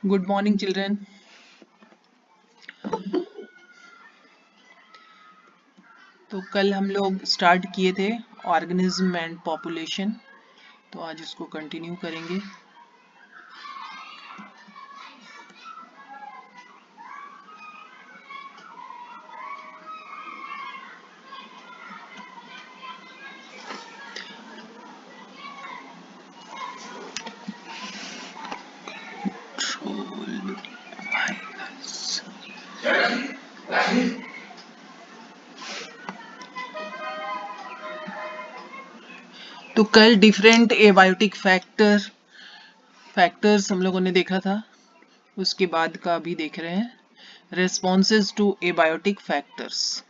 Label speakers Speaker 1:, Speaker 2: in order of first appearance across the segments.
Speaker 1: Good morning children. तो कल हम लोग स्टार्ट किए थे ऑर्गेनिज्म एंड पॉपुलेशन, तो आज इसको कंटिन्यू करेंगे। तो कल डिफरेंट एबायोटिक फैक्टर्स हम लोगों ने देखा था, उसके बाद का अभी देख रहे हैं रेस्पॉन्सेज टू एबायोटिक फैक्टर्स।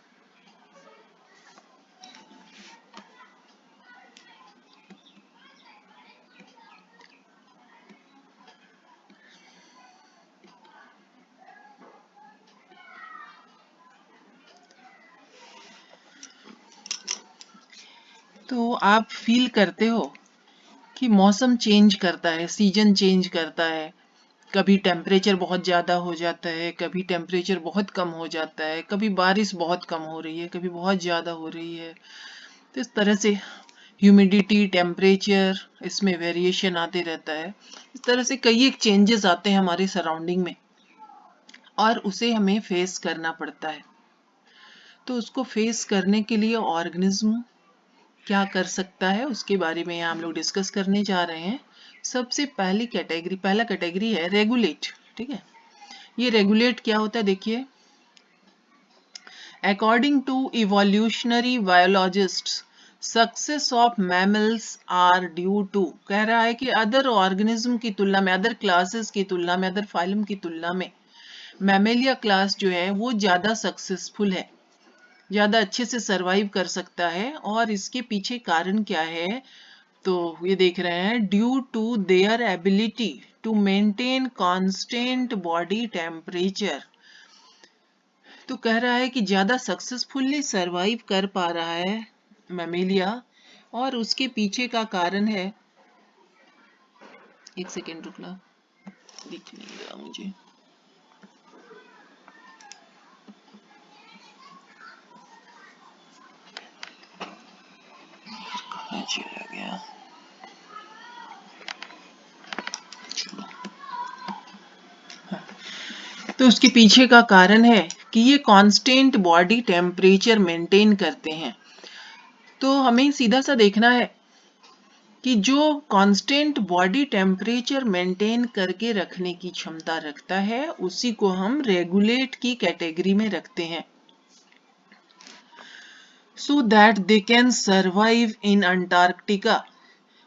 Speaker 1: तो आप फील करते हो कि मौसम चेंज करता है, सीजन चेंज करता है, कभी टेम्परेचर बहुत ज़्यादा हो जाता है, कभी टेम्परेचर बहुत कम हो जाता है, कभी बारिश बहुत कम हो रही है, कभी बहुत ज़्यादा हो रही है। तो इस तरह से ह्यूमिडिटी, टेम्परेचर, इसमें वेरिएशन आते रहता है। इस तरह से कई एक चेंजेस आते हैं हमारे सराउंडिंग में और उसे हमें फेस करना पड़ता है। तो उसको फेस करने के लिए ऑर्गेनिज्म क्या कर सकता है, उसके बारे में हम लोग डिस्कस करने जा रहे हैं। सबसे पहला कैटेगरी है रेगुलेट। ठीक है, ये रेगुलेट क्या होता है देखिए। According to evolutionary biologists, success of mammals are due to, कह रहा है कि अदर ऑर्गेनिज्म की तुलना में, अदर क्लासेस की तुलना में, अदर फाइलम की तुलना में मैमेलिया क्लास जो है वो ज्यादा सक्सेसफुल है, ज्यादा अच्छे से सरवाइव कर सकता है। और इसके पीछे कारण क्या है, तो ये देख रहे हैं due to their ability to maintain constant body temperature. तो कह रहा है कि ज्यादा सक्सेसफुली सरवाइव कर पा रहा है मैमेलिया, और उसके पीछे का कारण है, एक सेकेंड रुकना, दिख नहीं रहा मुझे। कहाँ चला गया? तो उसके पीछे का कारण है कि ये कांस्टेंट बॉडी टेम्परेचर मेंटेन करते हैं। तो हमें सीधा सा देखना है कि जो कांस्टेंट बॉडी टेम्परेचर मेंटेन करके रखने की क्षमता रखता है उसी को हम रेगुलेट की कैटेगरी में रखते हैं, so that they can survive in Antarctica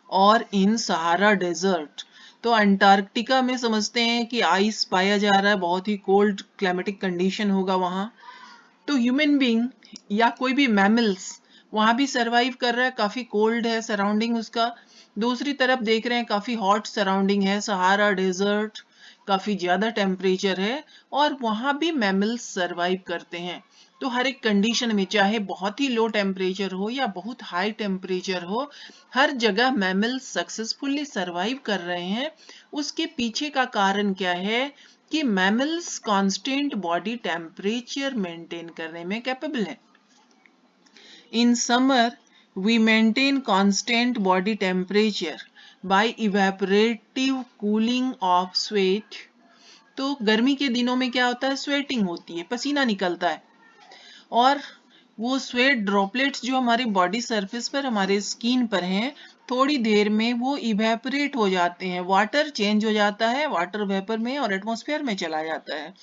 Speaker 1: और इन सहारा डेजर्ट। तो अंटार्कटिका में समझते हैं कि आइस पाया जा रहा है, बहुत ही कोल्ड क्लाइमेटिक कंडीशन होगा वहां। तो ह्यूमन बीइंग या कोई भी मैमल्स वहां भी सरवाइव कर रहा है, काफी कोल्ड है सराउंडिंग उसका। दूसरी तरफ देख रहे हैं काफी हॉट सराउंडिंग है, सहारा डेजर्ट, काफी ज्यादा टेम्परेचर है, और वहां भी मैमल्स सरवाइव करते हैं। तो हर एक कंडीशन में, चाहे बहुत ही लो टेम्परेचर हो या बहुत हाई टेम्परेचर हो, हर जगह मैमल्स सक्सेसफुली सरवाइव कर रहे हैं। उसके पीछे का कारण क्या है कि mammals constant body temperature maintain करने में कैपेबल है। In summer we maintain constant body temperature by evaporative cooling of sweat. तो गर्मी के दिनों में क्या होता है, स्वेटिंग होती है, पसीना निकलता है, और वो स्वेट ड्रॉपलेट्स जो हमारे बॉडी सरफेस पर, हमारे स्किन पर हैं, थोड़ी देर में वो इवेपोरेट हो जाते हैं, वाटर चेंज हो जाता है वाटर वेपर में और एटमॉस्फेयर में चला जाता है।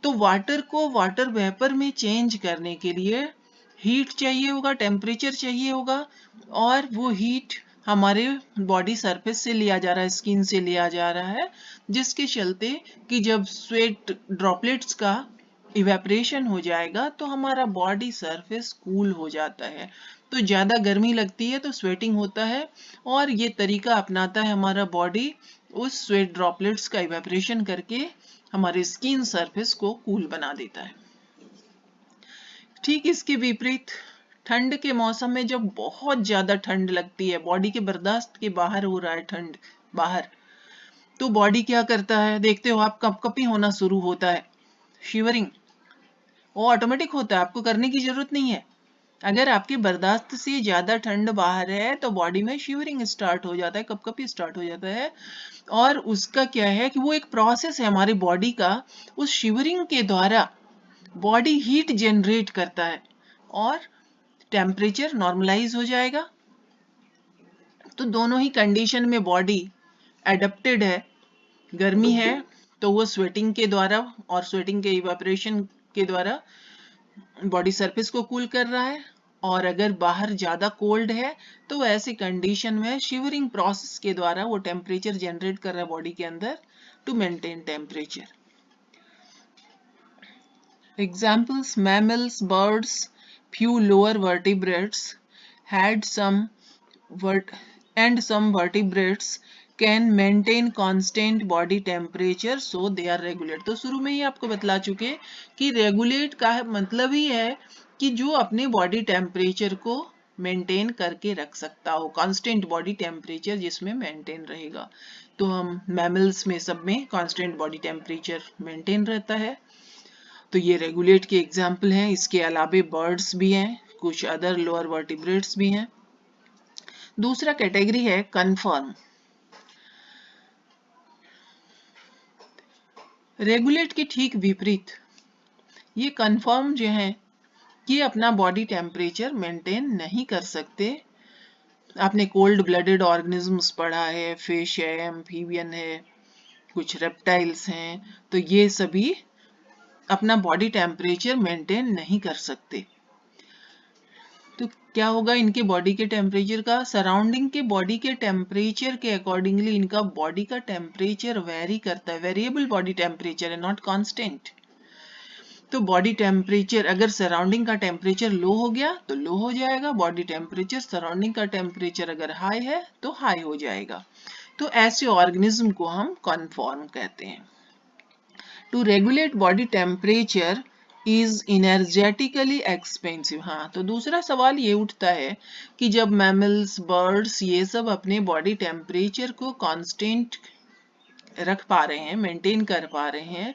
Speaker 1: तो वाटर को वाटर वेपर में चेंज करने के लिए हीट चाहिए होगा, टेम्परेचर चाहिए होगा, और वो हीट हमारे बॉडी सरफेस से लिया जा रहा है, स्किन से लिया जा रहा है, जिसके चलते कि जब स्वेट ड्रॉपलेट्स का इवेपरेशन हो जाएगा तो हमारा बॉडी सरफेस कूल हो जाता है। तो ज्यादा गर्मी लगती है तो स्वेटिंग होता है, और ये तरीका अपनाता है हमारा बॉडी उस स्वेट ड्रॉपलेट्स का इवेपरेशन करके हमारे स्किन सरफेस को कूल बना देता है। ठीक इसके विपरीत ठंड के मौसम में जब बहुत ज्यादा ठंड लगती है, बॉडी के बर्दाश्त के बाहर हो रहा है ठंड बाहर, तो बॉडी क्या करता है, देखते हो आप, कपकपी होना शुरू होता है, शिवरिंग, वो ऑटोमेटिक होता है, आपको करने की जरूरत नहीं है। अगर आपके बर्दाश्त से ज्यादा ठंड बाहर है तो बॉडी में शिवरिंग स्टार्ट हो जाता है, कपकपी स्टार्ट हो जाता है। और उसका क्या है कि वो एक प्रोसेस है हमारी बॉडी का, उस शिवरिंग के द्वारा बॉडी हीट जनरेट करता है और टेम्परेचर नॉर्मलाइज हो जाएगा। तो दोनों ही कंडीशन में बॉडी एडेप्टेड है। गर्मी है तो वो स्वेटिंग के द्वारा और स्वेटिंग के इवेपोरेशन के द्वारा बॉडी सरफेस को कूल कर रहा है, और अगर बाहर ज्यादा कोल्ड है तो ऐसी कंडीशन में शिवरिंग प्रोसेस के द्वारा वो टेम्परेचर जनरेट कर रहा है बॉडी के अंदर to maintain temperature. Examples, mammals, birds, few lower vertebrates had some vertebrates can maintain constant body temperature so they are regulate। तो शुरू में ही आपको बतला चुके कि रेगुलेट का मतलब ही है कि जो अपने बॉडी टेम्परेचर को मेंटेन करके रख सकता हो, कांस्टेंट बॉडी टेम्परेचर जिसमें मेंटेन रहेगा। तो हम मैमल्स में सब में कांस्टेंट बॉडी टेम्परेचर मेंटेन रहता है। तो ये रेगुलेट के एग्जाम्पल हैं। इसके अलावा बर्ड्स भी हैं, कुछ अदर लोअर वर्टिब्रेट्स भी हैं। दूसरा कैटेगरी है कंफर्म। रेगुलेट के ठीक विपरीत ये कंफर्म जो है ये अपना बॉडी टेम्परेचर मेंटेन नहीं कर सकते। आपने कोल्ड ब्लडेड ऑर्गेनिजम्स पढ़ा है, फिश है, एम्फीबियन है, कुछ रेप्टाइल्स हैं, तो ये सभी अपना बॉडी टेम्परेचर मेंटेन नहीं कर सकते। तो क्या होगा इनके बॉडी के टेम्परेचर का, सराउंडिंग के बॉडी के टेम्परेचर के अकॉर्डिंगली इनका बॉडी का टेम्परेचर वेरी करता है। वेरिएबल बॉडी टेम्परेचर है, नॉट कांस्टेंट। तो बॉडी टेम्परेचर अगर सराउंडिंग का टेम्परेचर लो हो गया तो लो हो जाएगा बॉडी टेम्परेचर, सराउंडिंग का टेम्परेचर अगर हाई है तो हाई हो जाएगा। तो ऐसे ऑर्गेनिज्म को हम कन्फॉर्म कहते हैं। To regulate body temperature is energetically expensive. हाँ, तो दूसरा सवाल ये उठता है कि जब मैमल्स, बर्ड्स ये सब अपने बॉडी टेम्परेचर को कांस्टेंट रख पा रहे हैं, मेंटेन कर पा रहे हैं,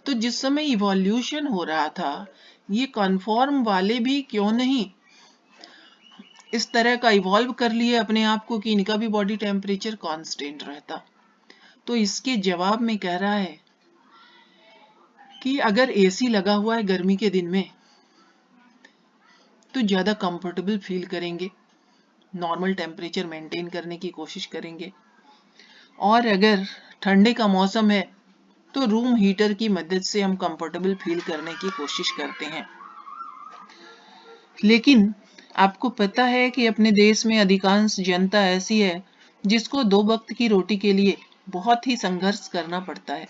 Speaker 1: तो जिस समय इवोल्यूशन हो रहा था ये कन्फॉर्म वाले भी क्यों नहीं इस तरह का इवॉल्व कर लिए अपने आप को कि इनका भी बॉडी टेम्परेचर कांस्टेंट रहता। तो इसके जवाब में कह रहा है कि अगर एसी लगा हुआ है गर्मी के दिन में तो ज्यादा कंफर्टेबल फील करेंगे, नॉर्मल टेम्परेचर मेंटेन करने की कोशिश करेंगे। और अगर ठंडे का मौसम है तो रूम हीटर की मदद से हम कंफर्टेबल फील करने की कोशिश करते हैं। लेकिन आपको पता है कि अपने देश में अधिकांश जनता ऐसी है जिसको 2 वक्त की रोटी के लिए बहुत ही संघर्ष करना पड़ता है।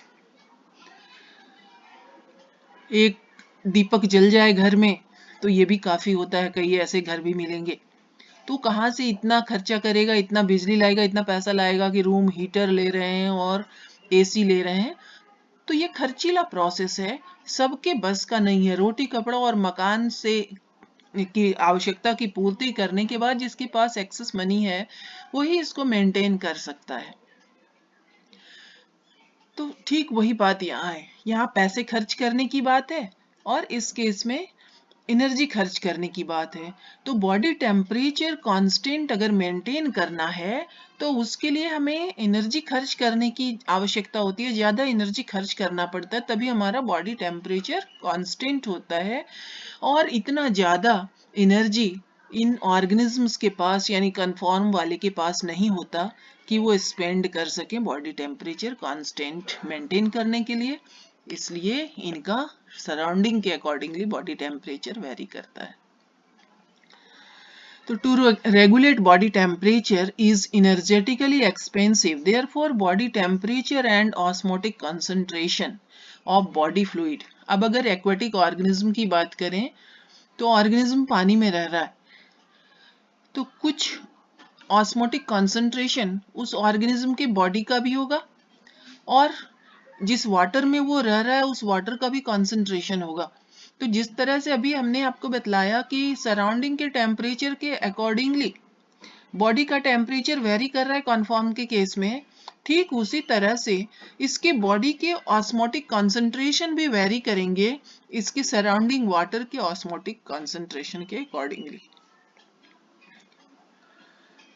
Speaker 1: एक दीपक जल जाए घर में तो ये भी काफी होता है, कई ऐसे घर भी मिलेंगे। तो कहाँ से इतना खर्चा करेगा, इतना बिजली लाएगा, इतना पैसा लाएगा कि रूम हीटर ले रहे हैं और एसी ले रहे हैं। तो ये खर्चीला प्रोसेस है, सबके बस का नहीं है। रोटी, कपड़ा और मकान से की आवश्यकता की पूर्ति करने के बाद जिसके पास एक्सेस मनी है वही इसको मेंटेन कर सकता है। तो ठीक वही बात यहाँ है, यहाँ पैसे खर्च करने की बात है और इस केस में एनर्जी खर्च करने की बात है। तो बॉडी टेम्परेचर कांस्टेंट अगर मेंटेन करना है तो उसके लिए हमें एनर्जी खर्च करने की आवश्यकता होती है, ज्यादा एनर्जी खर्च करना पड़ता है, तभी हमारा बॉडी टेम्परेचर कांस्टेंट होता है। और इतना ज्यादा एनर्जी इन ऑर्गेनिजम्स के पास यानी कन्फॉर्म वाले के पास नहीं होता कि वो स्पेंड कर सके बॉडी टेम्परेचर कांस्टेंट मेंटेन करने के लिए, इसलिए इनका सराउंडिंग के अकॉर्डिंगली बॉडी टेम्परेचर वेरी करता है। तो to regulate body temperature is energetically expensive, therefore body temperature and osmotic concentration of body fluid. अब अगर एक्वेटिक ऑर्गेनिज्म की बात करें तो ऑर्गेनिज्म पानी में रह रहा है तो कुछ ऑस्मोटिक कंसंट्रेशन उस ऑर्गेनिज्म के बॉडी का भी होगा और जिस वाटर में वो रह रहा है उस वाटर का भी कंसंट्रेशन होगा। तो जिस तरह से अभी हमने आपको बतलाया कि सराउंडिंग के टेम्परेचर के अकॉर्डिंगली बॉडी का टेम्परेचर वेरी कर रहा है कन्फॉर्म के केस में, ठीक उसी तरह से इसके बॉडी के ऑस्मोटिक कंसंट्रेशन भी वेरी करेंगे इसके सराउंडिंग वाटर के ऑस्मोटिक कंसंट्रेशन के अकॉर्डिंगली।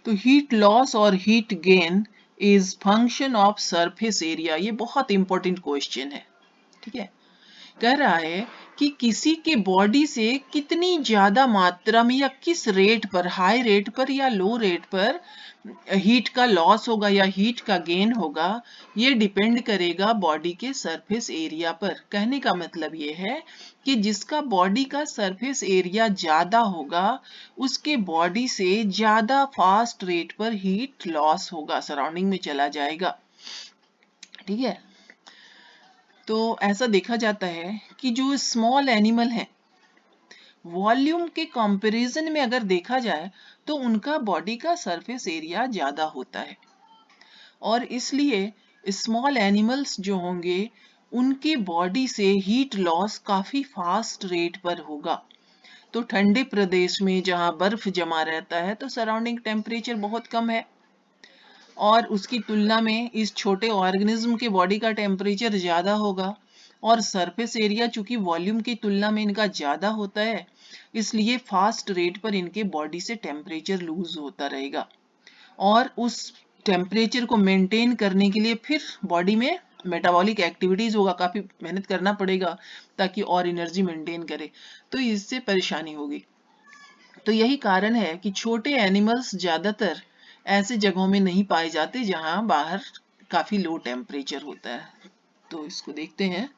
Speaker 1: तो हीट लॉस और heat gain is function of surface area, ये बहुत इंपॉर्टेंट क्वेश्चन है। ठीक है, कह रहा है कि किसी के बॉडी से कितनी ज्यादा मात्रा में या किस रेट पर, हाई रेट पर या लो रेट पर हीट का लॉस होगा या हीट का गेन होगा, ये डिपेंड करेगा बॉडी के सरफेस एरिया पर। कहने का मतलब ये है कि जिसका बॉडी का सरफेस एरिया ज्यादा होगा उसके बॉडी से ज्यादा फास्ट रेट पर हीट लॉस होगा, सराउंडिंग में चला जाएगा। ठीक है, तो ऐसा देखा जाता है कि जो स्मॉल एनिमल है वॉल्यूम के कंपैरिजन में अगर देखा जाए तो उनका बॉडी का सरफेस एरिया ज्यादा होता है और इसलिए स्मॉल एनिमल्स जो होंगे उनके बॉडी से हीट लॉस काफी फास्ट रेट पर होगा। तो ठंडे प्रदेश में जहां बर्फ जमा रहता है तो सराउंडिंग टेम्परेचर बहुत कम है और उसकी तुलना में इस छोटे ऑर्गेनिज्म के बॉडी का टेम्परेचर ज्यादा होगा और सरफेस एरिया चूंकि वॉल्यूम की तुलना में इनका ज्यादा होता है इसलिए फास्ट रेट पर इनके बॉडी से टेम्परेचर लूज होता रहेगा और उस टेम्परेचर को मेंटेन करने के लिए फिर बॉडी में मेटाबॉलिक एक्टिविटीज होगा, काफी मेहनत करना पड़ेगा ताकि और एनर्जी मेंटेन करे, तो इससे परेशानी होगी। तो यही कारण है कि छोटे एनिमल्स ज्यादातर ऐसे जगहों में नहीं पाए जाते जहां बाहर काफी लो टेम्परेचर होता है। तो इसको देखते हैं।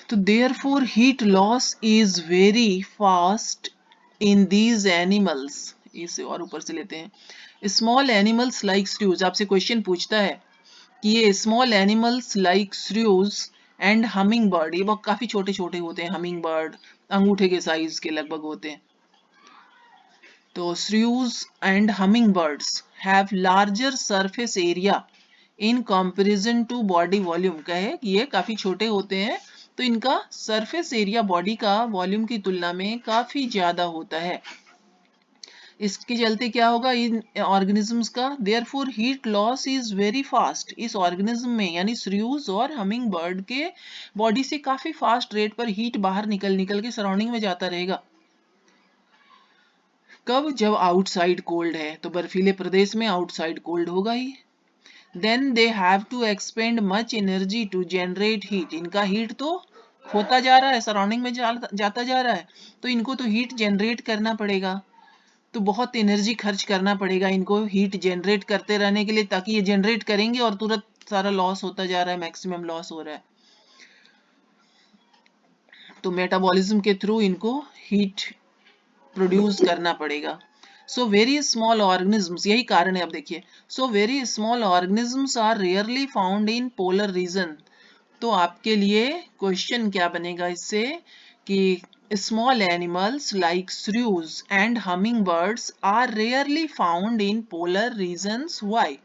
Speaker 1: तो therefore heat loss is very fast in these animals, इसे और ऊपर से लेते हैं। स्मॉल एनिमल्स लाइक श्रियूज, आपसे क्वेश्चन पूछता है कि ये small animals like shrews and humming bird, ये बहुत काफी छोटे छोटे होते हैं, हमिंग बर्ड अंगूठे के साइज के लगभग होते हैं। तो shrews and humming birds have larger surface area in comparison to body volume, कहे ये काफी छोटे होते हैं तो इनका सरफेस एरिया बॉडी का वॉल्यूम की तुलना में काफी ज्यादा होता है। इसके चलते क्या होगा इन ऑर्गेनिजम्स का, therefore heat loss is very fast, इस ऑर्गेनिज्म में यानी श्रियूज और हमिंग बर्ड के बॉडी से काफी फास्ट रेट पर हीट बाहर निकल निकल के सराउंडिंग में जाता रहेगा। कब, जब आउटसाइड कोल्ड है, तो बर्फीले प्रदेश में आउटसाइड कोल्ड होगा ही। Then they have to expend much energy to generate heat, इनका हीट तो होता जा रहा है, सराउंडिंग में जाता जा रहा है, तो इनको तो हीट जनरेट करना पड़ेगा, तो बहुत एनर्जी खर्च करना पड़ेगा इनको हीट जनरेट करते रहने के लिए, ताकि ये जनरेट करेंगे और तुरंत सारा लॉस होता जा रहा है, मैक्सिमम लॉस हो रहा है। तो मेटाबॉलिज्म के थ्रू इनको हीट प्रोड्यूस करना पड़ेगा। सो वेरी स्मॉल ऑर्गेनिजम्स, यही कारण है, अब देखिए, so very small organisms are rarely found in polar region. तो आपके लिए क्वेश्चन क्या बनेगा इससे कि small animals like shrews and humming birds are rarely found in polar regions, why.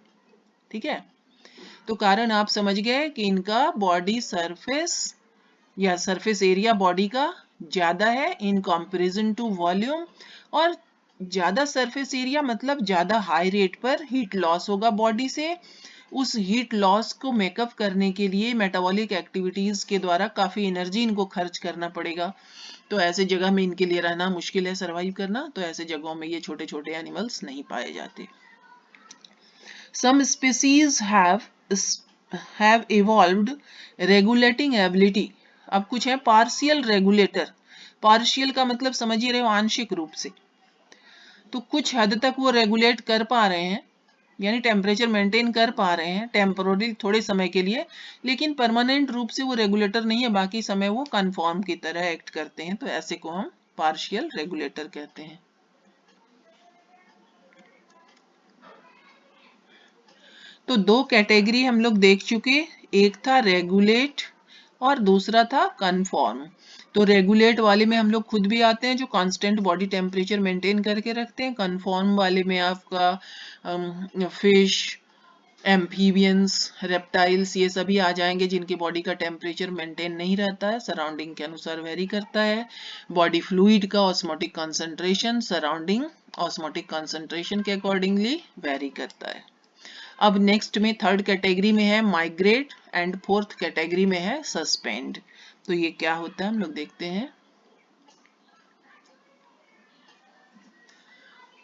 Speaker 1: ठीक है, तो कारण आप समझ गए कि इनका बॉडी सरफेस या सरफेस एरिया बॉडी का ज्यादा है इन कंपैरिजन टू वॉल्यूम, और ज्यादा सरफेस एरिया मतलब ज्यादा हाई रेट पर हीट लॉस होगा बॉडी से। उस हीट लॉस को मेकअप करने के लिए मेटाबॉलिक एक्टिविटीज के द्वारा काफी एनर्जी इनको खर्च करना पड़ेगा, तो ऐसे जगह में इनके लिए रहना मुश्किल है, सरवाइव करना, तो ऐसे जगहों में ये छोटे छोटे एनिमल्स नहीं पाए जाते। Some species have evolved regulating ability, अब कुछ है पार्शियल रेगुलेटर, पार्शियल का मतलब समझ ही रहे हो आंशिक रूप से, तो कुछ हद तक वो रेगुलेट कर पा रहे हैं यानी टेम्परेचर मेंटेन कर पा रहे हैं टेम्पोररी थोड़े समय के लिए, लेकिन परमानेंट रूप से वो रेगुलेटर नहीं है, बाकी समय वो कन्फॉर्म की तरह एक्ट करते हैं, तो ऐसे को हम पार्शियल रेगुलेटर कहते हैं। तो दो कैटेगरी हम लोग देख चुके, एक था रेगुलेट और दूसरा था कन्फॉर्म। तो रेगुलेट वाले में हम लोग खुद भी आते हैं जो कांस्टेंट बॉडी टेम्परेचर मेंटेन करके रखते हैं, कन्फॉर्म वाले में आपका फिश, एम्फीबियंस, रेप्टाइल्स ये सभी आ जाएंगे जिनकी बॉडी का टेम्परेचर मेंटेन नहीं रहता है, सराउंडिंग के अनुसार वेरी करता है। बॉडी फ्लूइड का osmotic concentration surrounding osmotic concentration के अकॉर्डिंगली वेरी करता है। अब नेक्स्ट में थर्ड कैटेगरी में है माइग्रेट एंड फोर्थ कैटेगरी में है सस्पेंड। तो ये क्या होता है हम लोग देखते हैं।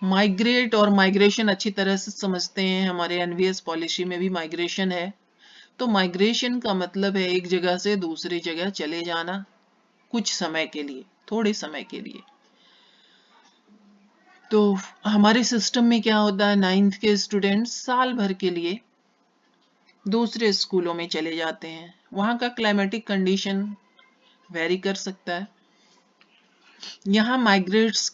Speaker 1: माइग्रेट और माइग्रेशन अच्छी तरह से समझते हैं, हमारे एनवीएस पॉलिसी में भी माइग्रेशन है। तो माइग्रेशन का मतलब है एक जगह से दूसरी जगह चले जाना कुछ समय के लिए, थोड़े समय के लिए। तो हमारे सिस्टम में क्या होता है, 9th के स्टूडेंट्स साल भर के लिए दूसरे स्कूलों में चले जाते हैं। वहाँ का क्लाइमेटिक कंडीशन वेरी कर सकता है। यहाँ माइग्रेट्स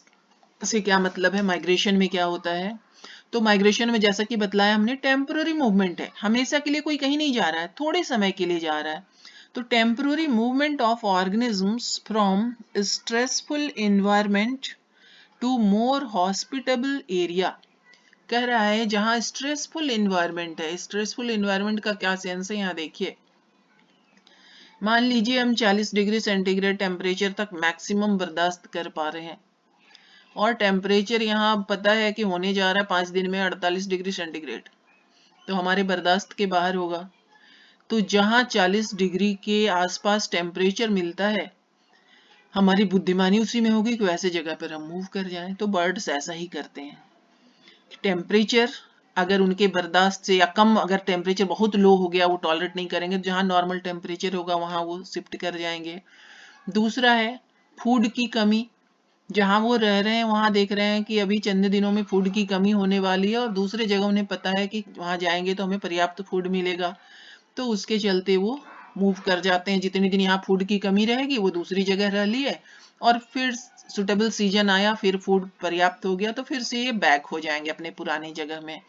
Speaker 1: से क्या मतलब है, माइग्रेशन में क्या होता है, तो माइग्रेशन में जैसा कि बतलाया हमने टेम्पररी मूवमेंट है, हमेशा के लिए कोई कहीं नहीं जा रहा है, थोड़े समय के लिए जा रहा है। तो temporary movement of organisms from stressful environment to more hospitable area. कह रहा है जहां स्ट्रेसफुल एनवायरनमेंट है, स्ट्रेसफुल एनवायरनमेंट का क्या सेंस है, यहाँ देखिए। मान लीजिए हम 40 डिग्री सेंटीग्रेड टेम्परेचर तक मैक्सिमम बर्दाश्त कर पा रहे हैं और टेम्परेचर यहाँ पता है कि होने जा रहा है 5 दिन में 48 डिग्री सेंटीग्रेड, तो हमारे बर्दाश्त के बाहर होगा। तो जहाँ 40 डिग्री के आसपास टेम्परेचर मिलता है, हमारी बुद्धिमानी उसी में होगी कि वैसे जगह पर हम मूव कर जाएं। तो बर्ड्स ऐसा ही करते हैं। टेम्परेचर अगर उनके बर्दाश्त से या कम, अगर टेम्परेचर बहुत लो हो गया, वो टॉलरेट नहीं करेंगे, जहाँ नॉर्मल टेम्परेचर होगा वहाँ वो शिफ्ट कर जाएंगे। दूसरा है फूड की कमी, जहाँ वो रह रहे हैं वहाँ देख रहे हैं कि अभी चंद दिनों में फूड की कमी होने वाली है और दूसरे जगह उन्हें पता है कि वहाँ जाएंगे तो हमें पर्याप्त फूड मिलेगा, तो उसके चलते वो मूव कर जाते हैं। जितने दिन यहाँ फूड की कमी रहेगी वो दूसरी जगह रह लिए और फिर सुटेबल सीजन आया, फिर फूड पर्याप्त हो गया तो फिर से ये बैक हो जाएंगे अपने पुरानी जगह में।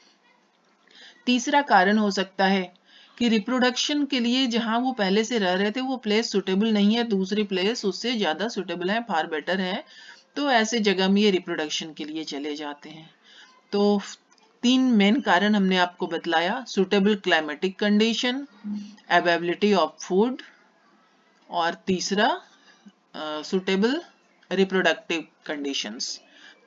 Speaker 1: तीसरा कारण हो सकता है कि रिप्रोडक्शन के लिए जहां वो पहले से रह रहे थे वो प्लेस सुटेबल नहीं है, दूसरी प्लेस उससे ज्यादा सुटेबल है, फार बेटर है, तो ऐसे जगह में ये रिप्रोडक्शन के लिए चले जाते हैं। तो 3 मेन कारण हमने आपको बतलाया, suitable climatic condition, availability of food और तीसरा सुटेबल रिप्रोडक्टिव कंडीशंस।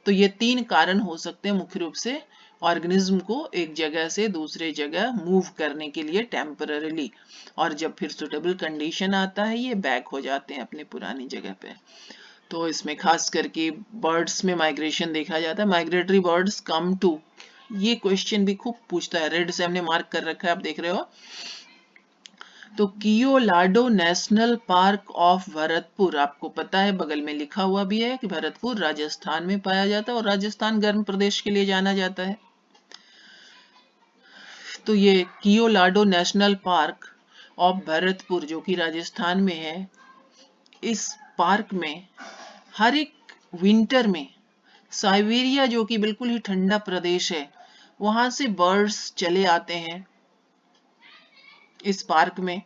Speaker 1: तो ये 3 कारण हो सकते हैं मुख्य रूप से ऑर्गेनिज्म को एक जगह से दूसरे जगह मूव करने के लिए टेम्पररीली, और जब फिर सुटेबल कंडीशन आता है ये बैक हो जाते हैं अपने पुरानी जगह पे। तो इसमें खास करके बर्ड्स में माइग्रेशन देखा जाता है। माइग्रेटरी बर्ड्स कम टू, ये क्वेश्चन भी खूब पूछता है, रेड से हमने मार्क कर रखा है, आप देख रहे हो। तो Keoladeo national park of Bharatpur, आपको पता है बगल में लिखा हुआ भी है कि भरतपुर राजस्थान में पाया जाता है और राजस्थान गर्म प्रदेश के लिए जाना जाता है। तो ये Keoladeo national park of Bharatpur जो कि राजस्थान में है, इस पार्क में हर एक विंटर में साइबेरिया जो कि बिल्कुल ही ठंडा प्रदेश है, वहां से बर्ड्स चले आते हैं इस पार्क में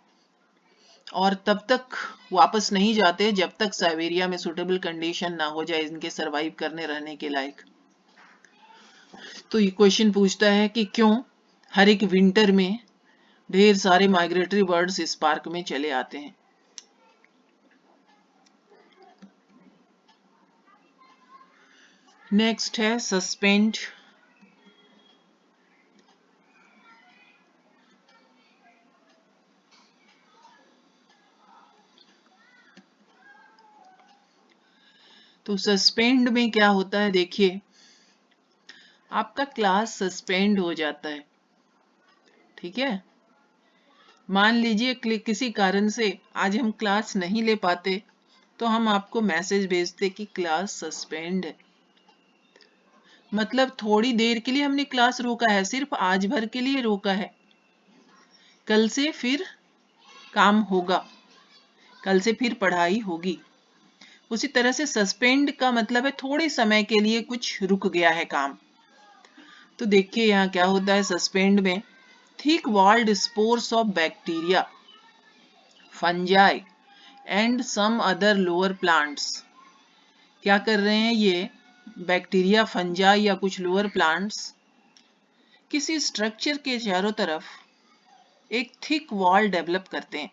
Speaker 1: और तब तक वापस नहीं जाते जब तक साइबेरिया में सुटेबल कंडीशन ना हो जाए इनके सरवाइव करने रहने के लायक। तो ये क्वेश्चन पूछता है कि क्यों हर एक विंटर में ढेर सारे माइग्रेटरी बर्ड्स इस पार्क में चले आते हैं। नेक्स्ट है सस्पेंड। तो सस्पेंड में क्या होता है, देखिए आपका क्लास सस्पेंड हो जाता है, ठीक है। मान लीजिए किसी कारण से आज हम क्लास नहीं ले पाते तो हम आपको मैसेज भेजते कि क्लास सस्पेंड है, मतलब थोड़ी देर के लिए हमने क्लास रोका है, सिर्फ आज भर के लिए रोका है, कल से फिर काम होगा, कल से फिर पढ़ाई होगी। उसी तरह से सस्पेंड का मतलब है थोड़े समय के लिए कुछ रुक गया है काम। तो देखिए यहाँ क्या होता है सस्पेंड में, thick walled spores of bacteria, fungi and some other lower plants, क्या कर रहे हैं ये बैक्टीरिया, फंजाई या कुछ लोअर प्लांट्स किसी स्ट्रक्चर के चारों तरफ एक थिक वॉल डेवलप करते हैं,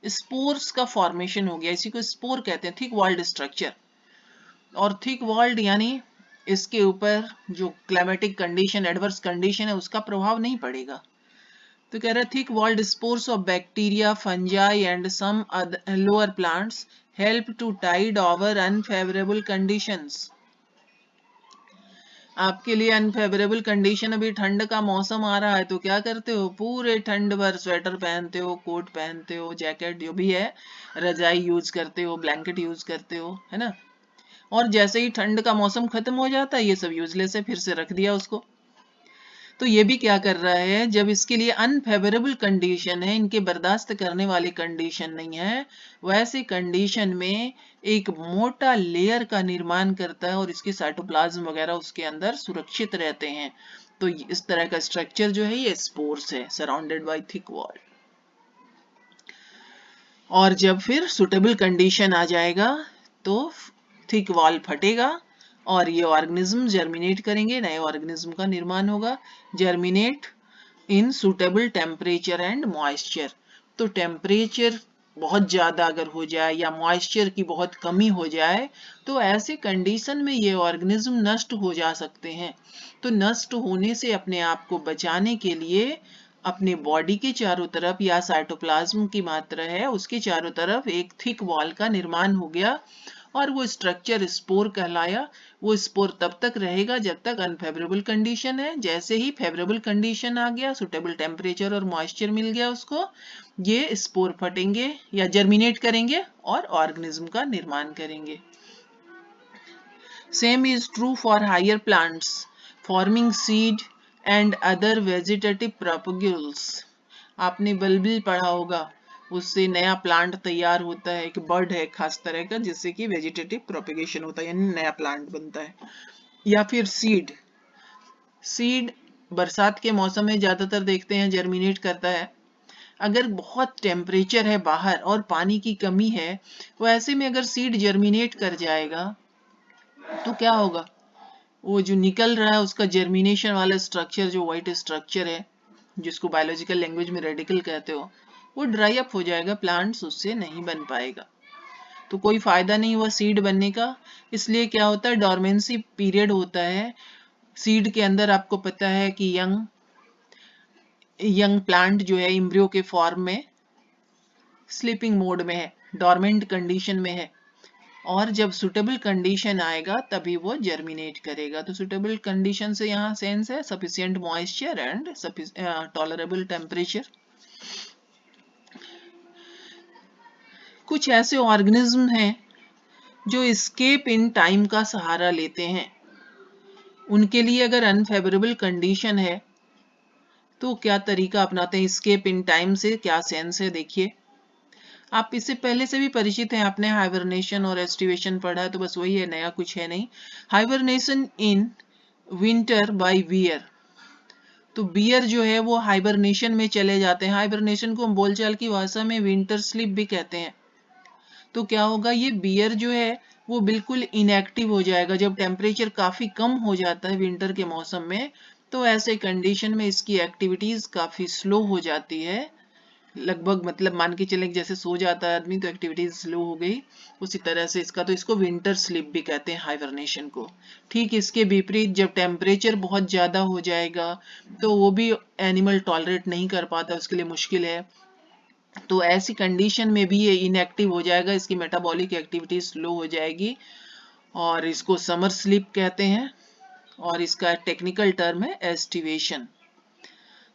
Speaker 1: स्पोर्स का फॉर्मेशन हो गया, इसी को स्पोर कहते हैं, थिक वॉल्ड स्ट्रक्चर। और थिक वॉल्ड यानी इसके ऊपर जो क्लाइमेटिक कंडीशन, एडवर्स कंडीशन है, उसका प्रभाव नहीं पड़ेगा। तो कह रहा है thick walled spores of bacteria, fungi and some lower plants help to tide over unfavourable conditions. आपके लिए अनफेवरेबल कंडीशन, अभी ठंड का मौसम आ रहा है तो क्या करते हो, पूरे ठंड भर स्वेटर पहनते हो, कोट पहनते हो, जैकेट जो भी है, रजाई यूज करते हो, ब्लैंकेट यूज करते हो, है ना। और जैसे ही ठंड का मौसम खत्म हो जाता है ये सब यूजलेस है, फिर से रख दिया उसको। तो ये भी क्या कर रहा है, जब इसके लिए अनफेवरेबल कंडीशन है, इनके बर्दाश्त करने वाली कंडीशन नहीं है, वैसे कंडीशन में एक मोटा लेयर का निर्माण करता है और इसके साइटोप्लाज्म वगैरह उसके अंदर सुरक्षित रहते हैं। तो इस तरह का स्ट्रक्चर जो है ये स्पोर्स है, सराउंडेड बाय थिक वॉल। और जब फिर सुटेबल कंडीशन आ जाएगा तो थिक वॉल फटेगा और ये ऑर्गेनिज्म जर्मिनेट करेंगे, नए ऑर्गेनिज्म का निर्माण होगा। Germinate in suitable temperature and moisture. तो टेम्परेचर बहुत ज़्यादा अगर हो जाए या मॉइस्चर की बहुत कमी हो जाए तो ऐसे कंडीशन में ये ऑर्गेनिज्म नष्ट हो जा सकते हैं। तो नष्ट होने से अपने आप को बचाने के लिए अपने बॉडी के चारों तरफ या साइटोप्लाज्म की मात्रा है उसके चारों तरफ एक थिक वॉल का निर्माण हो गया और वो स्ट्रक्चर स्पोर कहलाया। वो स्पोर तब तक रहेगा जब तक अनफेवरेबल कंडीशन है। जैसे ही फेवरेबल कंडीशन आ गया, सुटेबल टेम्परेचर और मॉइस्चर मिल गया उसको, ये स्पोर फटेंगे या जर्मिनेट करेंगे और ऑर्गेनिज्म का निर्माण करेंगे। Same is true for higher plants forming seed and other vegetative propagules. आपने बल्बिल पढ़ा होगा, उससे नया प्लांट तैयार होता है, एक बर्ड है खास तरह का जिससे कि वेजिटेटिव प्रोपगेशन होता है, यानी नया प्लांट बनता है। या फिर सीड, सीड बरसात के मौसम में ज्यादातर देखते हैं जर्मिनेट करता है। अगर बहुत टेम्परेचर है बाहर और पानी की कमी है, तो ऐसे में अगर सीड जर्मिनेट कर जाएगा तो क्या होगा, वो जो निकल रहा है उसका जर्मिनेशन वाला स्ट्रक्चर, जो व्हाइट स्ट्रक्चर है जिसको बायोलॉजिकल लैंग्वेज में रेडिकल कहते हो, वो ड्राई अप हो जाएगा, प्लांट्स उससे नहीं बन पाएगा, तो कोई फायदा नहीं हुआ सीड बनने का। इसलिए क्या होता है, डोरमेंसी पीरियड होता है सीड के अंदर। आपको पता है कि यंग प्लांट जो है एम्ब्रियो के फॉर्म में स्लीपिंग मोड में है, डोरमेंट कंडीशन में है, और जब सुटेबल कंडीशन आएगा तभी वो जर्मिनेट करेगा। तो सुटेबल कंडीशन से यहाँ सेंस है sufficient moisture and tolerable temperature. कुछ ऐसे ऑर्गेनिज्म हैं जो एस्केप इन टाइम का सहारा लेते हैं। उनके लिए अगर अनफेवरेबल कंडीशन है तो क्या तरीका अपनाते हैं, एस्केप इन टाइम से क्या सेंस है, देखिए। आप इससे पहले से भी परिचित हैं, आपने हाइबरनेशन और एस्टिवेशन पढ़ा है, तो बस वही है, नया कुछ है नहीं। Hibernation in winter by bear. तो बियर जो है वो हाइबरनेशन में चले जाते हैं। हाइबरनेशन को हम बोलचाल की भाषा में विंटर स्लीप भी कहते हैं। तो क्या होगा, ये बियर जो है वो बिल्कुल इनएक्टिव हो जाएगा जब टेम्परेचर काफी कम हो जाता है विंटर के मौसम में। तो ऐसे कंडीशन में इसकी एक्टिविटीज काफी स्लो हो जाती है, लगभग मतलब मान के चले जैसे सो जाता है आदमी तो एक्टिविटीज स्लो हो गई, उसी तरह से इसका, तो इसको विंटर स्लीप भी कहते हैं हाइबरनेशन को। ठीक इसके विपरीत जब टेम्परेचर बहुत ज्यादा हो जाएगा तो वो भी एनिमल टॉलरेट नहीं कर पाता, उसके लिए मुश्किल है। तो ऐसी कंडीशन में भी ये इनएक्टिव हो जाएगा, इसकी मेटाबॉलिक एक्टिविटी स्लो हो जाएगी और इसको समर स्लीप कहते हैं। और इसका टेक्निकल टर्म है एस्टिवेशन।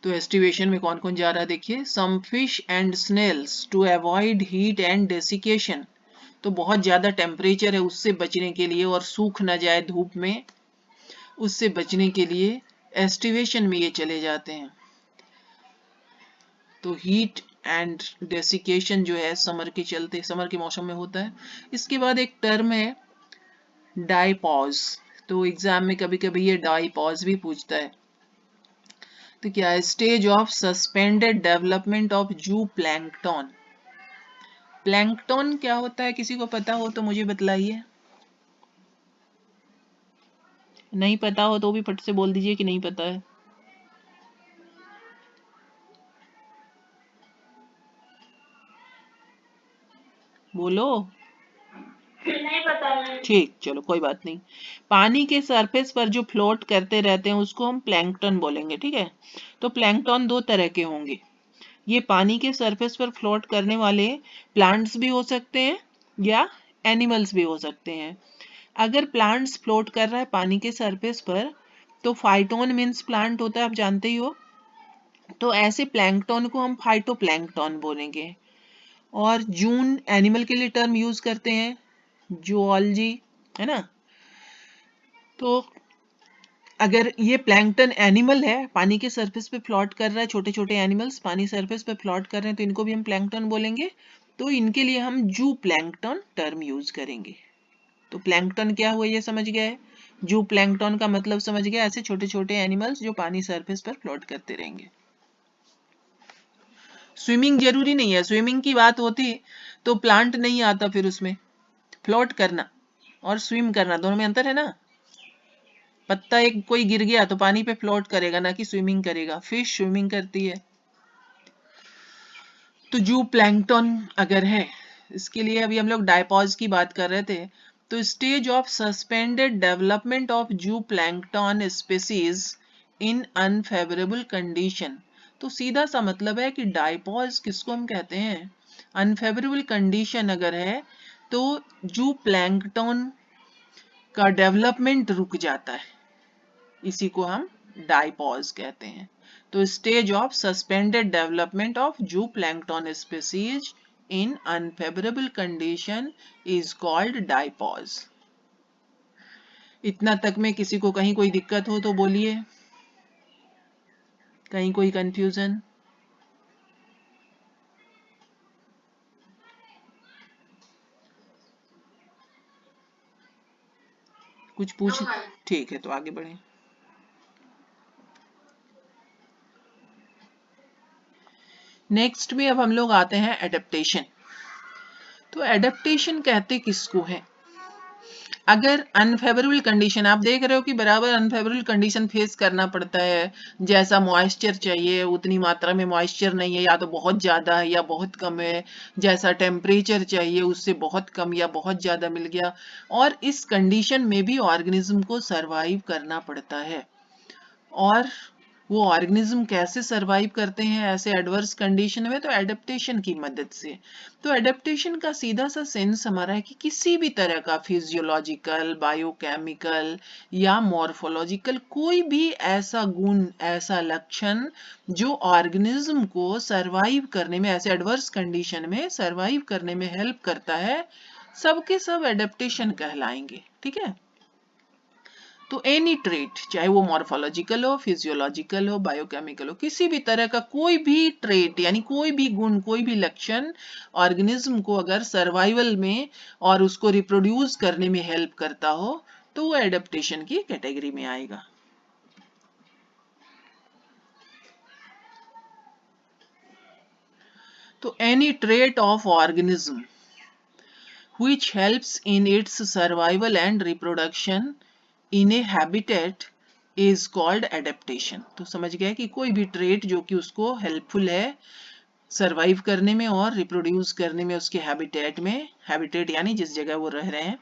Speaker 1: तो एस्टिवेशन में कौन कौन जा रहा है देखिए, some fish and snails to avoid heat and desiccation. तो बहुत ज्यादा टेम्परेचर है उससे बचने के लिए और सूख ना जाए धूप में, उससे बचने के लिए एस्टिवेशन में ये चले जाते हैं। तो हीट एंड डेसिकेशन जो है समर के चलते, समर के मौसम में होता है। इसके बाद एक टर्म है डाइपॉज। तो एग्जाम में कभी कभी ये डाइपॉज भी पूछता है। तो क्या है, stage of suspended development of जू प्लैंकटन। प्लैंकटन क्या होता है, किसी को पता हो तो मुझे बतलाइए, नहीं पता हो तो भी फट से बोल दीजिए कि नहीं पता है। बोलो।
Speaker 2: नहीं पता नहीं।
Speaker 1: ठीक, चलो कोई बात नहीं। पानी के सरफेस पर जो फ्लोट करते रहते हैं उसको हम प्लैंकटन बोलेंगे, ठीक है। तो प्लैंकटन दो तरह के होंगे। ये पानी के सरफेस पर फ्लोट करने वाले प्लांट्स भी हो सकते हैं या एनिमल्स भी हो सकते हैं। अगर प्लांट्स फ्लोट कर रहा है पानी के सरफेस पर तो फाइटोन मीन्स प्लांट होता है, आप जानते ही हो। तो ऐसे प्लैंकटन को हम फाइटोप्लैंकटन बोलेंगे। और जून एनिमल के लिए टर्म यूज करते हैं, जूलॉजी, है ना। तो अगर ये प्लैंकटन एनिमल है, पानी के सरफेस पे फ्लोट कर रहा है, छोटे छोटे एनिमल्स पानी सरफेस पे फ्लोट कर रहे हैं, तो इनको भी हम प्लैंकटन बोलेंगे। तो इनके लिए हम जू प्लैंकटन टर्म यूज करेंगे। तो प्लैंकटन क्या हुआ ये समझ गए। जू प्लैंकटन का मतलब समझ गए, ऐसे छोटे छोटे एनिमल्स जो पानी सरफेस पर फ्लोट करते रहेंगे। स्विमिंग जरूरी नहीं है, स्विमिंग की बात होती तो प्लांट नहीं आता फिर उसमें। फ्लोट करना और स्विम करना दोनों में अंतर है ना। पत्ता एक कोई गिर गया तो पानी पे फ्लोट करेगा, ना कि स्विमिंग करेगा। फिश स्विमिंग करती है। तो जू प्लैंकटन अगर है, इसके लिए अभी हम लोग डायपॉज की बात कर रहे थे। तो stage of suspended development of zooplankton species in unfavourable condition. तो सीधा सा मतलब है कि डायपॉज किसको हम कहते हैं, अनफेवरेबल कंडीशन अगर है तो जू प्लैंकटन का डेवलपमेंट रुक जाता है, इसी को हम डायपॉज कहते हैं। तो stage of suspended development of zooplankton species in unfavourable condition is called diapause. इतना तक में किसी को कहीं कोई दिक्कत हो तो बोलिए, कहीं कोई कंफ्यूजन। कुछ पूछ, ठीक है तो आगे बढ़े। नेक्स्ट में अब हम लोग आते हैं एडेप्टेशन। तो एडेप्टेशन कहते किसको है, अगर अनफेवरेबल कंडीशन आप देख रहे हो कि बराबर अनफेवरेबल कंडीशन फेस करना पड़ता है। जैसा मॉइस्चर चाहिए उतनी मात्रा में मॉइस्चर नहीं है, या तो बहुत ज़्यादा है या बहुत कम है। जैसा टेम्परेचर चाहिए उससे बहुत कम या बहुत ज़्यादा मिल गया। और इस कंडीशन में भी ऑर्गेनिज्म को सरवाइव करना पड़ता है। और वो ऑर्गेनिज्म कैसे सरवाइव करते हैं ऐसे एडवर्स कंडीशन में, तो एडेप्टेशन की मदद से। तो एडेप्टेशन का सीधा सा सेंस हमारा है कि किसी भी तरह का फिजियोलॉजिकल, बायोकेमिकल या मॉर्फोलॉजिकल कोई भी ऐसा गुण, ऐसा लक्षण जो ऑर्गेनिज्म को सरवाइव करने में, ऐसे एडवर्स कंडीशन में सरवाइव करने में हेल्प करता है, सबके सब एडेप्टेशन कहलाएंगे, ठीक है। तो एनी ट्रेट, चाहे वो मॉर्फोलॉजिकल हो, फिजियोलॉजिकल हो, बायोकेमिकल हो, किसी भी तरह का कोई भी ट्रेट यानी कोई भी गुण, कोई भी लक्षण ऑर्गेनिज्म को अगर सर्वाइवल में और उसको रिप्रोड्यूस करने में हेल्प करता हो तो वो एडेप्टेशन की कैटेगरी में आएगा। तो any trait of organism which helps in its survival and reproduction in a habitat is called adaptation। तो समझ गए कि कोई भी ट्रेट जो कि उसको हेल्पफुल है सरवाइव करने में और रिप्रोड्यूस करने में उसके हैबिटेट में, हैबिटेट यानी जिस जगह वो रह रहे हैं।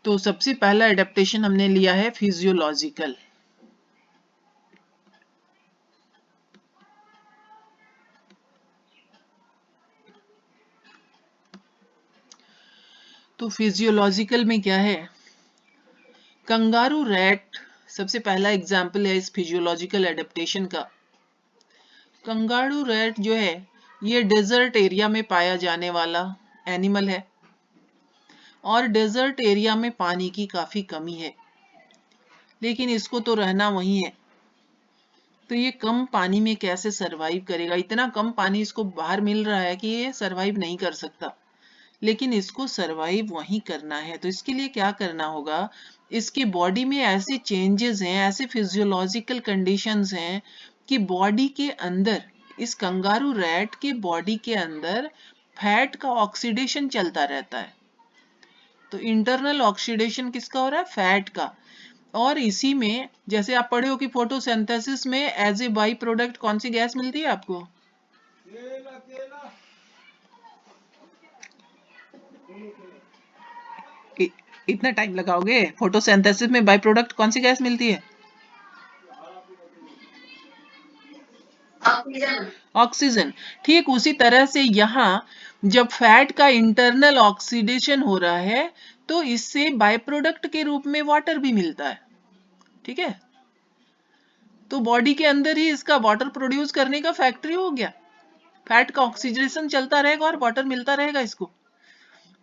Speaker 1: तो सबसे पहला एडेप्टेशन हमने लिया है फिजियोलॉजिकल। तो फिजियोलॉजिकल में क्या है, कंगारू रैट सबसे पहला एग्जाम्पल है इस फिजियोलॉजिकल एडेप्टेशन का। कंगारू रैट जो है ये डेजर्ट एरिया में पाया जाने वाला एनिमल है और डेजर्ट एरिया में पानी की काफी कमी है, लेकिन इसको तो रहना वही है। तो ये कम पानी में कैसे सरवाइव करेगा, इतना कम पानी इसको बाहर मिल रहा है कि ये सरवाइव नहीं कर सकता, लेकिन इसको सरवाइव वहीं करना है। तो इसके लिए क्या करना होगा, इसकी बॉडी में ऐसे चेंजेस हैं, ऐसे फिजियोलॉजिकल कंडीशंस हैं कि बॉडी के अंदर, इस कंगारू रैट के बॉडी के अंदर फैट का ऑक्सीडेशन चलता रहता है। तो इंटरनल ऑक्सीडेशन किसका हो रहा है, फैट का। और इसी में जैसे आप पढ़े हो कि फोटोसिंथेसिस में एज ए बाई प्रोडक्ट कौन सी गैस मिलती है आपको, इतना टाइम लगाओगे? फोटोसिंथेसिस में बाय प्रोडक्ट कौन सी गैस मिलती है? ऑक्सीजन। ठीक उसी तरह से यहाँ जब फैट का इंटरनल ऑक्सीडेशन हो रहा है तो इससे बाय प्रोडक्ट के रूप में वाटर भी मिलता है। ठीक है, तो बॉडी के अंदर ही इसका वाटर प्रोड्यूस करने का फैक्ट्री हो गया। फैट का ऑक्सीडेशन चलता रहेगा और वाटर मिलता रहेगा इसको।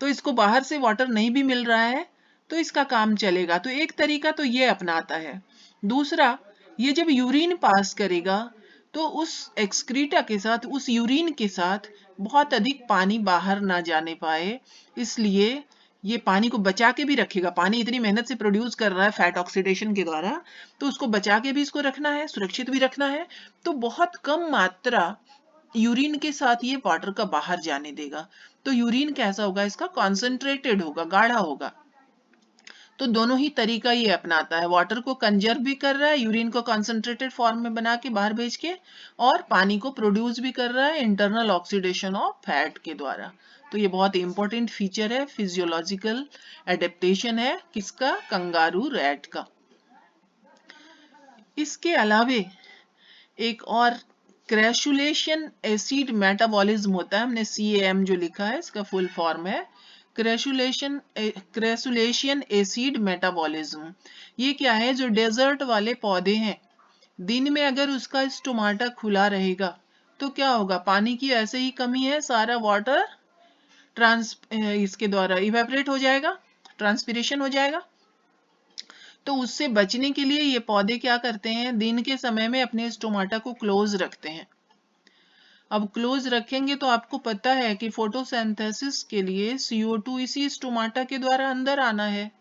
Speaker 1: तो इसको बाहर से वाटर नहीं भी मिल रहा है तो इसका काम चलेगा। तो एक तरीका तो ये अपनाता है। दूसरा, ये जब यूरिन पास करेगा तो उस एक्सक्रीटा के साथ, उस यूरिन के साथ बहुत अधिक पानी बाहर ना जाने पाए, इसलिए ये पानी को बचा के भी रखेगा। पानी इतनी मेहनत से प्रोड्यूस कर रहा है फैट ऑक्सीडेशन के द्वारा, तो उसको बचा के भी इसको रखना है, सुरक्षित भी रखना है। तो बहुत कम मात्रा यूरिन के साथ ये वाटर का बाहर जाने देगा। तो यूरिन कैसा होगा? इसका कॉन्सेंट्रेटेड होगा, गाढ़ा होगा। तो दोनों ही तरीका ये अपनाता है, वाटर को कंजर्व भी कर रहा है, यूरिन को कॉन्सेंट्रेटेड फॉर्म में बना के बाहर भेज के, और पानी को प्रोड्यूस भी कर रहा है इंटरनल ऑक्सीडेशन ऑफ फैट के द्वारा। तो ये बहुत इंपॉर्टेंट फीचर है, फिजियोलॉजिकल एडेप्टेशन है किसका? कंगारू रैट का। इसके अलावे एक और क्रैसुलेशन एसिड मेटाबॉलिज्म होता है। हमने CAM जो लिखा है इसका फुल फॉर्म है क्रैसुलेशन एसिड मेटाबॉलिज्म। ये क्या है? जो डेजर्ट वाले पौधे हैं, दिन में अगर उसका स्टोमाटा खुला रहेगा तो क्या होगा? पानी की ऐसे ही कमी है, सारा वाटर इसके द्वारा इवेपोरेट हो जाएगा, ट्रांसपिरेशन हो जाएगा। तो उससे बचने के लिए ये पौधे क्या करते हैं? दिन के समय में अपने स्टोमाटा को क्लोज रखते हैं। अब क्लोज रखेंगे तो आपको पता है कि फोटोसिंथेसिस के लिए CO2 इसी स्टोमाटा के द्वारा अंदर आना है।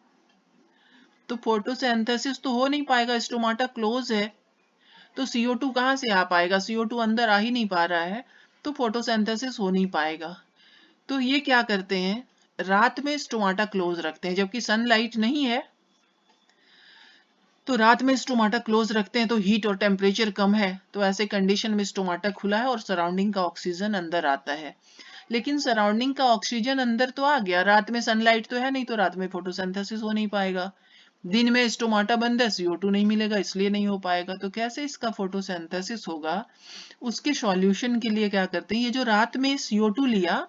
Speaker 1: तो फोटोसिंथेसिस तो हो नहीं पाएगा, स्टोमाटा क्लोज है, तो CO2 कहाँ से आ पाएगा? CO2 अंदर आ ही नहीं पा रहा है, तो फोटोसिंथेसिस हो नहीं पाएगा। तो ये क्या करते हैं? रात में स्टोमाटा क्लोज रखते हैं, जबकि सनलाइट नहीं है तो रात में स्टोमाटा क्लोज रखते हैं। तो हीट और टेम्परेचर कम है, तो ऐसे कंडीशन में स्टोमाटा खुला है और सराउंडिंग का ऑक्सीजन अंदर आता है। लेकिन सराउंडिंग का ऑक्सीजन अंदर तो आ गया, रात में सनलाइट तो है नहीं, तो रात में फोटोसिंथेसिस हो नहीं पाएगा। दिन में स्टोमाटा बंद है, CO2 नहीं मिलेगा, इसलिए नहीं हो पाएगा। तो कैसे इसका फोटोसिंथेसिस होगा? उसके सॉल्यूशन के लिए क्या करते हैं? ये जो रात में CO2 लिया,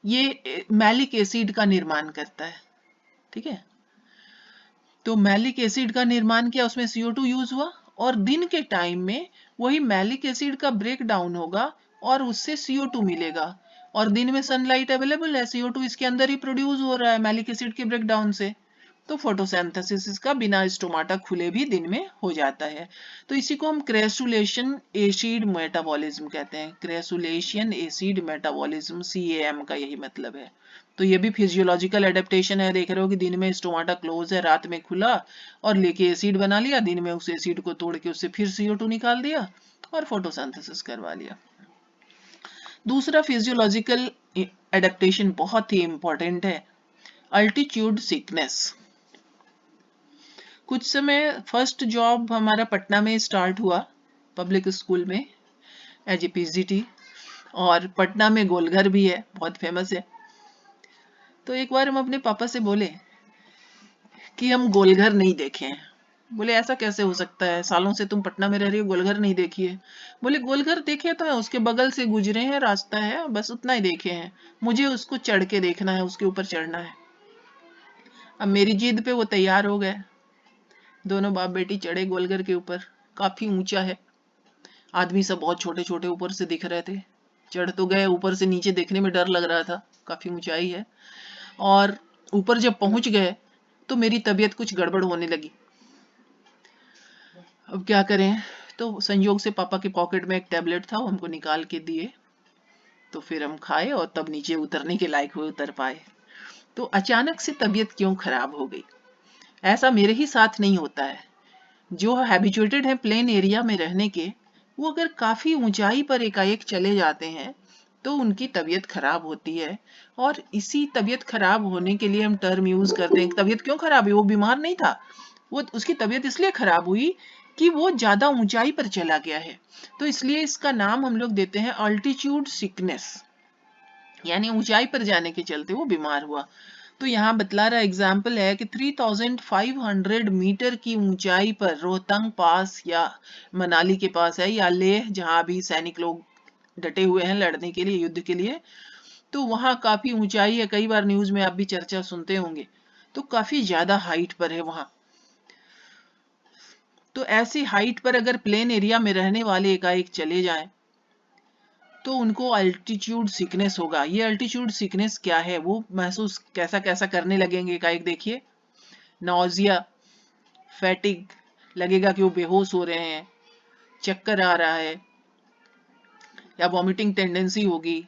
Speaker 1: ये मैलिक एसिड का निर्माण करता है। ठीक है, तो मैलिक एसिड का निर्माण किया, उसमें CO2 यूज हुआ, और दिन के टाइम में वही मैलिक एसिड का ब्रेक डाउन होगा और उससे CO2 मिलेगा। और दिन में सनलाइट अवेलेबल है, CO2 इसके अंदर ही प्रोड्यूस हो रहा है मैलिक एसिड के ब्रेक डाउन से। तो फोटोसिंथेसिस इसका बिना स्टोमाटा खुले भी दिन में हो जाता है। तो इसी को हम क्रैसुलेशन एसिड मेटाबॉलिज्म कहते हैं। क्रैसुलेशन एसिड मेटाबॉलिज्म, CAM का यही मतलब है। तो ये भी फिजियोलॉजिकल एडेप्टेशन है। देख रहे हो कि दिन में स्टोमाटा क्लोज है, रात में खुला और लेके एसिड बना लिया, दिन में उस एसिड को तोड़ के उससे फिर CO2 निकाल दिया और फोटोसिंथेसिस करवा लिया। दूसरा फिजियोलॉजिकल एडेप्टेशन बहुत ही इंपॉर्टेंट है, अल्टीट्यूड सिकनेस। कुछ समय फर्स्ट जॉब हमारा पटना में स्टार्ट हुआ, पब्लिक स्कूल में एज ए PGT, और पटना में गोलघर भी है, बहुत फेमस है। तो एक बार हम अपने पापा से बोले कि हम गोलघर नहीं देखे हैं। बोले ऐसा कैसे हो सकता है, सालों से तुम पटना में रह रही हो, गोलघर नहीं देखी है? बोले गोलघर देखे तो है, उसके बगल से गुजरे हैं, रास्ता है, बस उतना ही देखे हैं, मुझे उसको चढ़ के देखना है, उसके ऊपर चढ़ना है। अब मेरी जिद पे वो तैयार हो गए, दोनों बाप बेटी चढ़े गोलघर के ऊपर। काफी ऊंचा है, आदमी सब बहुत छोटे छोटे ऊपर से दिख रहे थे। चढ़ तो गए, ऊपर से नीचे देखने में डर लग रहा था, काफी ऊंचाई है। और ऊपर जब पहुंच गए तो मेरी तबीयत कुछ गड़बड़ होने लगी। अब क्या करें? तो संयोग से पापा के पॉकेट में एक टैबलेट था, वो हमको निकाल के दिए, तो फिर हम खाए और तब नीचे उतरने के लायक हुए, उतर पाए। तो अचानक से तबीयत क्यों खराब हो गई? ऐसा मेरे ही साथ नहीं होता है। जो हैबिचुएटेड है प्लेन एरिया में रहने के, वो अगर काफी ऊंचाई पर एकाएक चले जाते हैं तो उनकी तबीयत खराब होती है। और इसी तबीयत खराब होने के लिए हम टर्म यूज करते हैं। तबीयत क्यों खराब हुई? वो बीमार नहीं था, वो उसकी तबीयत इसलिए खराब हुई कि वो ज्यादा ऊंचाई पर चला गया है। तो इसलिए इसका नाम हम लोग देते हैं अल्टीट्यूड सिकनेस, यानी ऊंचाई पर जाने के चलते वो बीमार हुआ। तो यहाँ बतला रहा एग्जाम्पल है कि 3500 मीटर की ऊंचाई पर रोहतांग पास या मनाली के पास है या लेह, जहाँ भी सैनिक लोग डटे हुए हैं लड़ने के लिए, युद्ध के लिए, तो वहाँ काफी ऊंचाई है। कई बार न्यूज में आप भी चर्चा सुनते होंगे, तो काफी ज्यादा हाइट पर है वहाँ। तो ऐसी हाइट पर अगर प्लेन एरिया में रहने वाले एकाएक चले जाएं तो उनको अल्टीट्यूड सिकनेस होगा। ये अल्टीट्यूड सिकनेस क्या है, वो महसूस कैसा कैसा करने लगेंगे एकाएक। देखिए, नौजिया, फैटिग, लगेगा कि वो बेहोश हो रहे हैं, चक्कर आ रहा है या वॉमिटिंग टेंडेंसी होगी,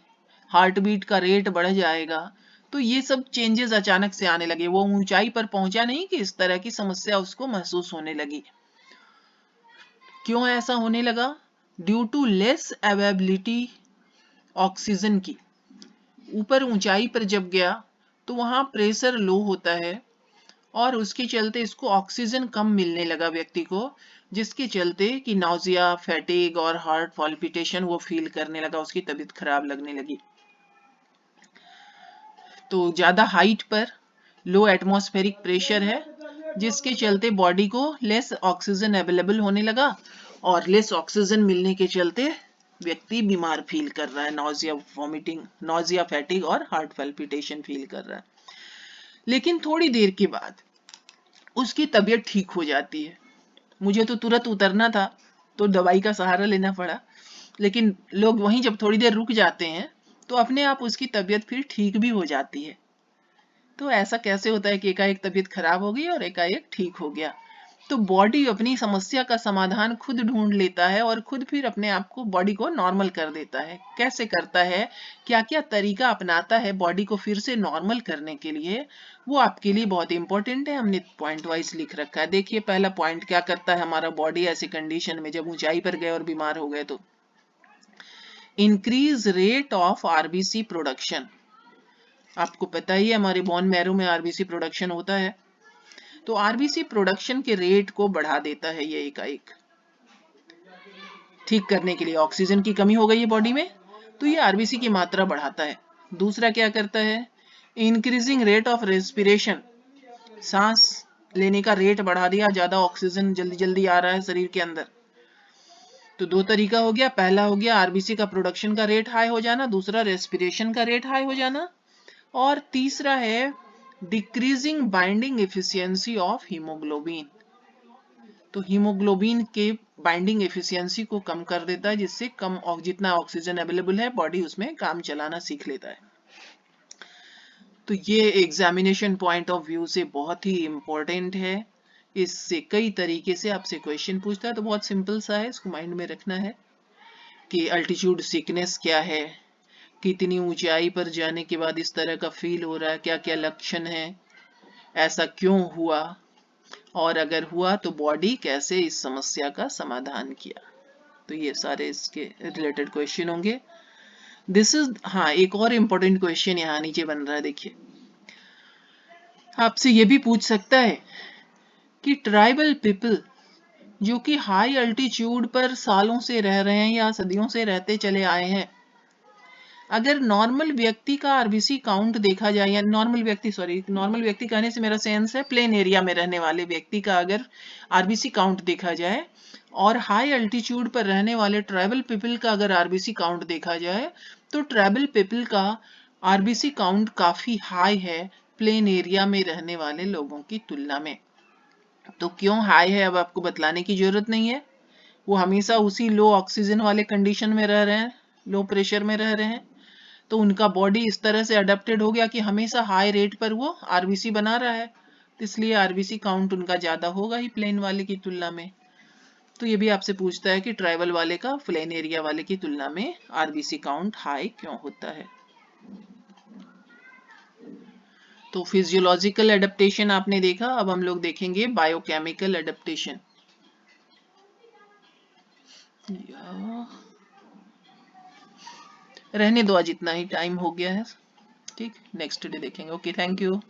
Speaker 1: हार्ट बीट का रेट बढ़ जाएगा। तो ये सब चेंजेस अचानक से आने लगे। वो ऊंचाई पर पहुंचा नहीं कि इस तरह की समस्या उसको महसूस होने लगी। क्यों ऐसा होने लगा? Due to less availability oxygen की। ऊपर ऊंचाई पर जब गया तो वहां प्रेशर लो होता है और उसके चलते इसको ऑक्सीजन कम मिलने लगा व्यक्ति को, जिसके चलते कि नाउजिया, फैटिग और हार्ट पल्पिटेशन वो फील करने लगा, उसकी तबीयत खराब लगने लगी। तो ज्यादा हाइट पर लो एटमॉस्फेरिक प्रेशर है, जिसके चलते बॉडी को लेस ऑक्सीजन अवेलेबल होने लगा और लेस ऑक्सीजन मिलने के चलते व्यक्ति बीमार फील कर रहा है, नॉजिया, वॉमिटिंग, नॉजिया, फैटिग और हार्ट पल्पिटेशन फील कर रहा है। लेकिन थोड़ी देर के बाद उसकी तबीयत ठीक हो जाती है। मुझे तो तुरंत उतरना था तो दवाई का सहारा लेना पड़ा, लेकिन लोग वहीं जब थोड़ी देर रुक जाते हैं तो अपने आप उसकी तबीयत फिर ठीक भी हो जाती है। तो ऐसा कैसे होता है कि एकाएक तबीयत खराब हो गई और एकाएक ठीक हो गया? तो बॉडी अपनी समस्या का समाधान खुद ढूंढ लेता है और खुद फिर अपने आप को, बॉडी को नॉर्मल कर देता है। कैसे करता है, क्या क्या तरीका अपनाता है बॉडी को फिर से नॉर्मल करने के लिए, वो आपके लिए बहुत इंपॉर्टेंट है। हमने पॉइंट वाइज लिख रखा है। देखिए, पहला पॉइंट, क्या करता है हमारा बॉडी ऐसी कंडीशन में जब ऊंचाई पर गए और बीमार हो गए तो increase rate of RBC production. आपको पता ही है हमारे बोन मैरो में आरबीसी प्रोडक्शन होता है, तो आरबीसी प्रोडक्शन के रेट को बढ़ा देता है ये एकाएक। ठीक करने के लिए ऑक्सीजन की कमी हो गई है बॉडी में, तो ये आरबीसी की मात्रा बढ़ाता है। दूसरा क्या करता है, इंक्रीजिंग रेट ऑफ रेस्पिरेशन, सांस लेने का रेट बढ़ा दिया, ज्यादा ऑक्सीजन जल्दी जल्दी आ रहा है शरीर के अंदर। तो दो तरीका हो गया, पहला हो गया आरबीसी का प्रोडक्शन का रेट हाई हो जाना, दूसरा रेस्पिरेशन का रेट हाई हो जाना, और तीसरा है decreasing binding efficiency of haemoglobin. तो हीमोग्लोबिन के बाइंडिंग एफिशिएंसी को कम कर देता है, जिससे कम जितना ऑक्सीजन अवेलेबल है बॉडी उसमें काम चलाना सीख लेता है। तो ये एग्जामिनेशन पॉइंट ऑफ व्यू से बहुत ही इंपॉर्टेंट है। इससे कई तरीके से आपसे क्वेश्चन पूछता है, तो बहुत सिंपल सा है, इसको माइंड में रखना है कि अल्टीट्यूड सिकनेस क्या है, कितनी ऊंचाई पर जाने के बाद इस तरह का फील हो रहा है, क्या क्या लक्षण है, ऐसा क्यों हुआ, और अगर हुआ तो बॉडी कैसे इस समस्या का समाधान किया। तो ये सारे इसके रिलेटेड क्वेश्चन होंगे। दिस इज, हाँ, एक और इम्पोर्टेंट क्वेश्चन यहाँ नीचे बन रहा है। देखिए, आपसे ये भी पूछ सकता है कि ट्राइबल पीपल जो कि हाई अल्टीट्यूड पर सालों से रह रहे हैं या सदियों से रहते चले आए हैं, अगर नॉर्मल व्यक्ति का आरबीसी काउंट देखा जाए, या नॉर्मल व्यक्ति कहने से मेरा सेंस है प्लेन एरिया में रहने वाले व्यक्ति का अगर आरबीसी काउंट देखा जाए, और हाई अल्टीट्यूड पर रहने वाले ट्राइबल पीपल का अगर आरबीसी काउंट देखा जाए, तो ट्राइबल पीपल का आरबीसी काउंट काफी हाई है प्लेन एरिया में रहने वाले लोगों की तुलना में। तो क्यों हाई है अब आपको बतलाने की जरूरत नहीं है, वो हमेशा उसी लो ऑक्सीजन वाले कंडीशन में रह रहे हैं, लो प्रेशर में रह रहे हैं, तो उनका बॉडी इस तरह से अडेप्टेड हो गया कि हमेशा हाई रेट पर वो आरबीसी बना रहा है, तो इसलिए आरबीसी काउंट उनका ज्यादा होगा ही प्लेन वाले की तुलना में। तो ये भी आपसे पूछता है कि ट्राइबल वाले का प्लेन एरिया वाले की तुलना में आरबीसी काउंट हाई क्यों होता है। तो फिजियोलॉजिकल एडेप्टेशन आपने देखा, अब हम लोग देखेंगे बायोकेमिकल एडेप्टेशन। रहने दो, आज इतना ही टाइम हो गया है, ठीक, नेक्स्ट डे देखेंगे। Okay, thank you.